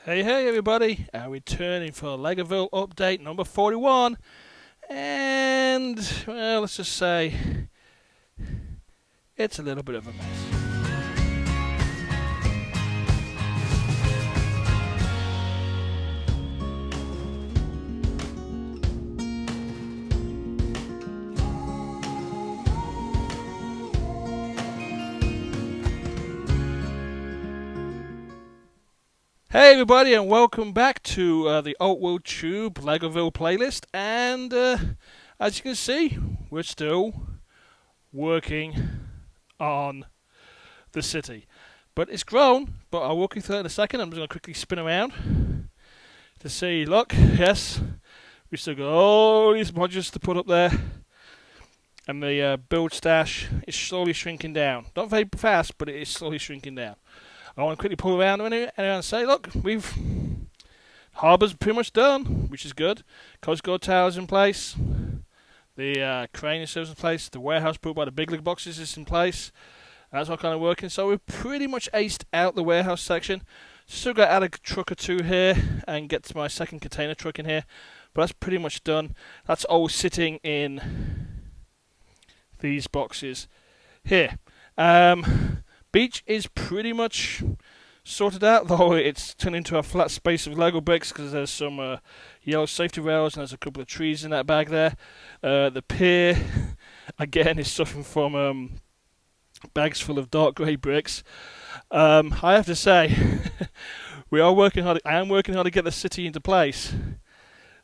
Hey everybody, returning for Legoville update number 41, and, well, let's just say, it's a little bit of a mess. Hey everybody, and welcome back to the Alt World Tube Legoville playlist, and as you can see, we're still working on the city. But it's grown, but I'll walk you through it in a second. I'm just going to quickly spin around to see, look, yes, we still got all these modules to put up there, and the build stash is slowly shrinking down. Not very fast, but it is slowly shrinking down. I want to quickly pull around and say, look, harbour's pretty much done, which is good. Coast Guard Tower's in place. The crane is in place. The warehouse built by the big league boxes is in place. That's all kind of working. So we've pretty much aced out the warehouse section. Still got to add a truck or two here and get to my second container truck in here. But that's pretty much done. That's all sitting in these boxes here. Beach is pretty much sorted out, though it's turned into a flat space of Lego bricks because there's some yellow safety rails and there's a couple of trees in that bag there. The pier, again, is suffering from bags full of dark grey bricks. I have to say, I am working hard to get the city into place,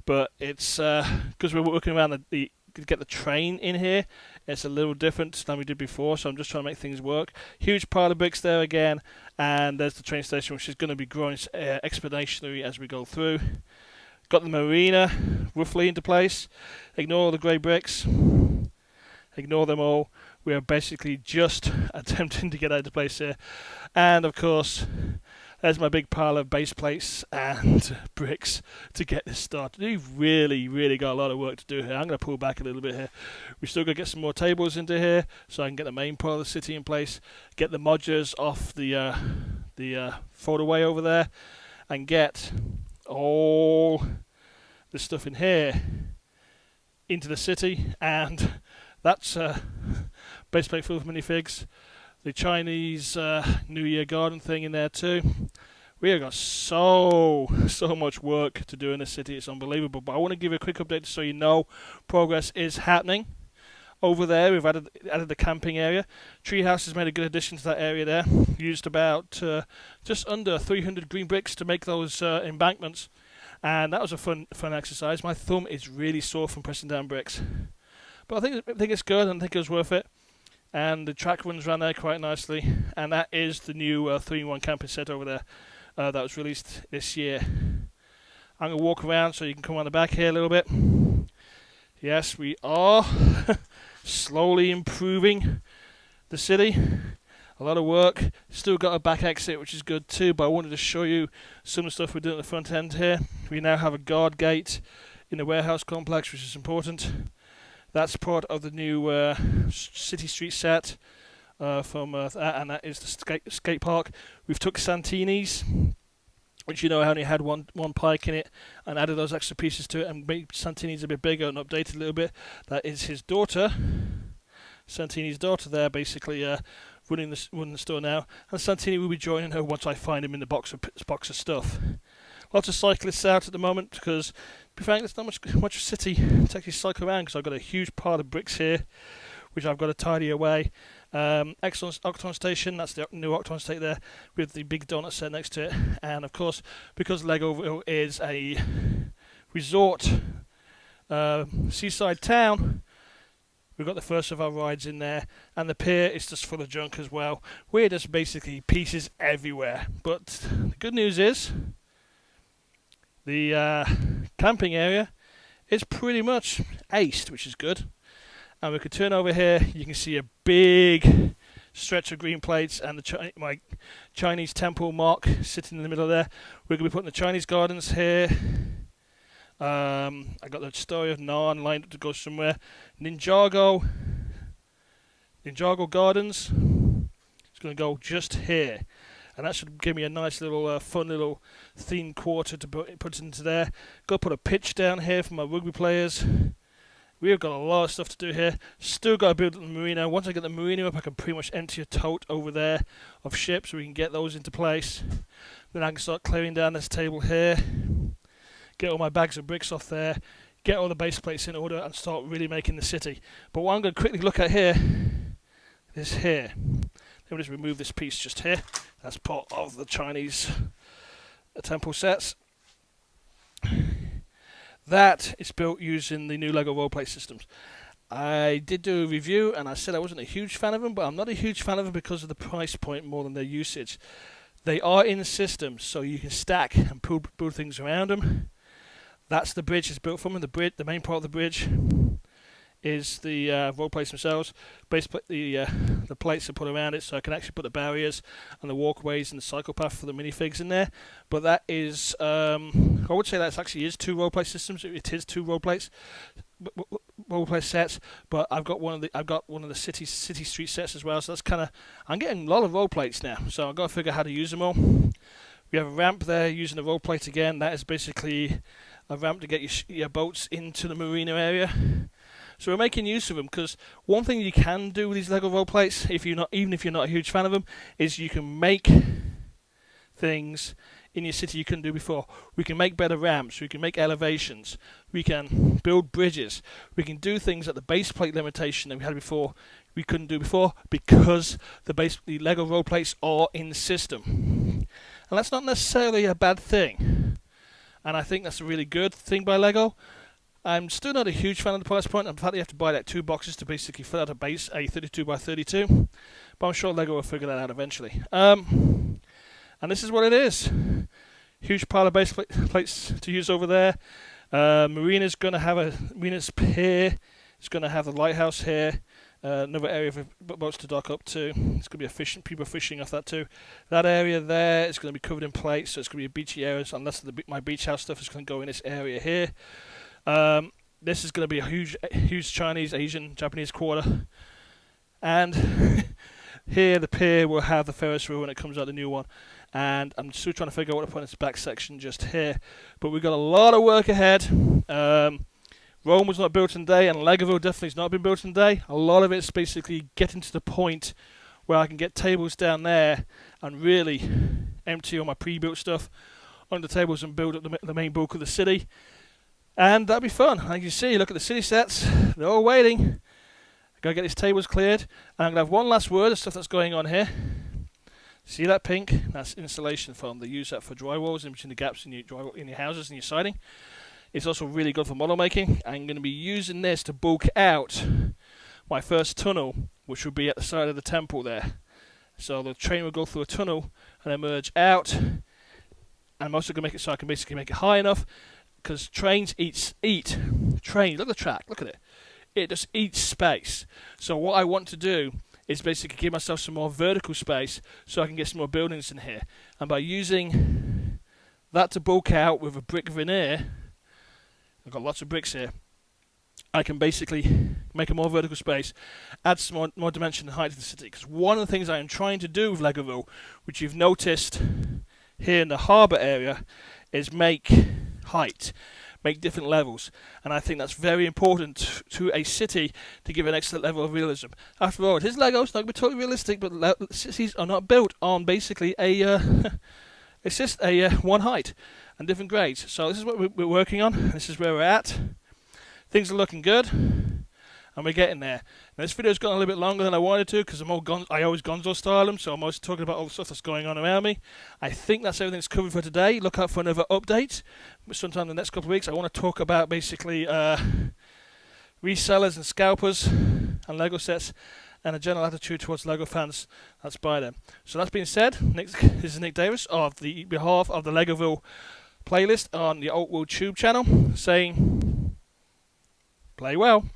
but it's because we're working around to get the train in here. It's a little different than we did before, so I'm just trying to make things work. Huge pile of bricks there again, and there's the train station, which is going to be growing exponentially as we go through. Got the marina roughly into place. Ignore all the grey bricks. Ignore them all. We are basically just attempting to get out of place here. And of course, there's my big pile of base plates and bricks to get this started. We've really got a lot of work to do here. I'm going to pull back a little bit here. We've still got to get some more tables into here so I can get the main part of the city in place, get the modulars off the fold-away over there, and get all the stuff in here into the city. And that's base plate full of minifigs. The Chinese New Year garden thing in there too. We have got so much work to do in the city. It's unbelievable. But I want to give you a quick update so you know progress is happening. Over there, we've added the camping area. Treehouse has made a good addition to that area there. Used about just under 300 green bricks to make those embankments, and that was a fun exercise. My thumb is really sore from pressing down bricks, but I think it's good, and I think it was worth it. And the track runs around there quite nicely, and that is the new 3-in-1 camping set over there that was released this year. I'm going to walk around so you can come on the back here a little bit. Yes, we are slowly improving the city. A lot of work. Still got a back exit, which is good too, but I wanted to show you some of the stuff we're doing at the front end here. We now have a guard gate in the warehouse complex, which is important. That's part of the new City Street set and that is the skate park. We've took Santini's, which only had one pike in it, and added those extra pieces to it and made Santini's a bit bigger and updated a little bit. That is his daughter, Santini's daughter there, basically running the store now. And Santini will be joining her once I find him in the box of stuff. Lots of cyclists out at the moment because, to be frank, there's not much city to actually cycle around because I've got a huge pile of bricks here, which I've got to tidy away. Excellent Octon Station, that's the new Octon Station there, with the big donut set next to it. And of course, because Legoville is a resort seaside town, we've got the first of our rides in there, and the pier is just full of junk as well. We're just basically pieces everywhere. But the good news is, the camping area is pretty much aced, which is good. And we can turn over here. You can see a big stretch of green plates and my Chinese temple mark sitting in the middle there. We're going to be putting the Chinese gardens here. I got the story of Narn lined up to go somewhere. Ninjago Gardens. It's going to go just here. and that should give me a nice little fun little themed quarter to put into there. Got to put a pitch down here for my rugby players. We've got a lot of stuff to do here. Still got to build the marina. Once I get the marina up, I can pretty much empty a tote over there of ships so we can get those into place. Then I can start clearing down this table here, get all my bags of bricks off there, get all the base plates in order, and start really making the city. But what I'm going to quickly look at here is here. Let me just remove this piece just here. That's part of the Chinese temple sets. That is built using the new Lego roleplay systems. I did do a review and I said I wasn't a huge fan of them, but I'm not a huge fan of them because of the price point more than their usage. They are in systems, so you can stack and build things around them. That's the bridge it's built from, and the main part of the bridge is the roleplays themselves. Basically, the plates are put around it, so I can actually put the barriers and the walkways and the cycle path for the minifigs in there. But that is, I would say that actually is 2 roleplay systems. It is 2 roleplay sets. But I've got one of the city street sets as well. So that's kind of, I'm getting a lot of roleplays now. So I've got to figure out how to use them all. We have a ramp there using the roleplate again. That is basically a ramp to get your boats into the marina area. So we're making use of them, because one thing you can do with these Lego roleplates, even if you're not a huge fan of them, is you can make things in your city you couldn't do before. We can make better ramps, we can make elevations, we can build bridges, we can do things at the base plate limitation that we had before we couldn't do before, because the Lego roleplates are in the system. And that's not necessarily a bad thing. And I think that's a really good thing by Lego. I'm still not a huge fan of the price point. In fact, you have to buy like 2 boxes to basically fill out a base, a 32x32. But I'm sure Lego will figure that out eventually. And this is what it is. Huge pile of base plates to use over there. Marina's pier. It's going to have the lighthouse here. Another area for boats to dock up to. It's going to be people fishing off that too. That area there is going to be covered in plates, so it's going to be a beachy area. So unless my beach house stuff is going to go in this area here. This is going to be a huge Chinese, Asian, Japanese quarter. And here the pier will have the Ferris wheel when it comes out, the new one. And I'm still trying to figure out what to put in this back section just here. But we've got a lot of work ahead. Rome was not built in a day, and Legoville definitely has not been built in a day. A lot of it's basically getting to the point where I can get tables down there and really empty all my pre-built stuff on the tables and build up the main bulk of the city. And that'll be fun. Like you can see, look at the city sets. They're all waiting. I've got to get these tables cleared. And I'm going to have one last word of stuff that's going on here. See that pink? That's insulation foam. They use that for drywalls in between the gaps in your houses and your siding. It's also really good for model making. I'm going to be using this to bulk out my first tunnel, which will be at the side of the temple there. So the train will go through a tunnel and emerge out. And I'm also going to make it so I can basically make it high enough, because trains eat. Train, look at the track, look at it. It just eats space. So what I want to do is basically give myself some more vertical space so I can get some more buildings in here. And by using that to bulk out with a brick veneer, I've got lots of bricks here, I can basically make a more vertical space, add some more dimension and height to the city. Because one of the things I am trying to do with Legoville, which you've noticed here in the harbour area, is make height, make different levels, and I think that's very important to a city to give an excellent level of realism. After all, it is Lego, it's not going to be totally realistic, but cities are not built on basically it's just a one height and different grades. So this is what we're working on. This is where we're at. Things are looking good, and we're getting there. Now, this video's gone a little bit longer than I wanted to, because I always Gonzo style them, so I'm always talking about all the stuff that's going on around me. I think that's everything that's covered for today. Look out for another update sometime in the next couple of weeks. I want to talk about basically resellers and scalpers and Lego sets, and a general attitude towards Lego fans that's by them. So that being said, this is Nick Davis of the behalf of the Legoville playlist on the Alt World Tube channel, saying play well.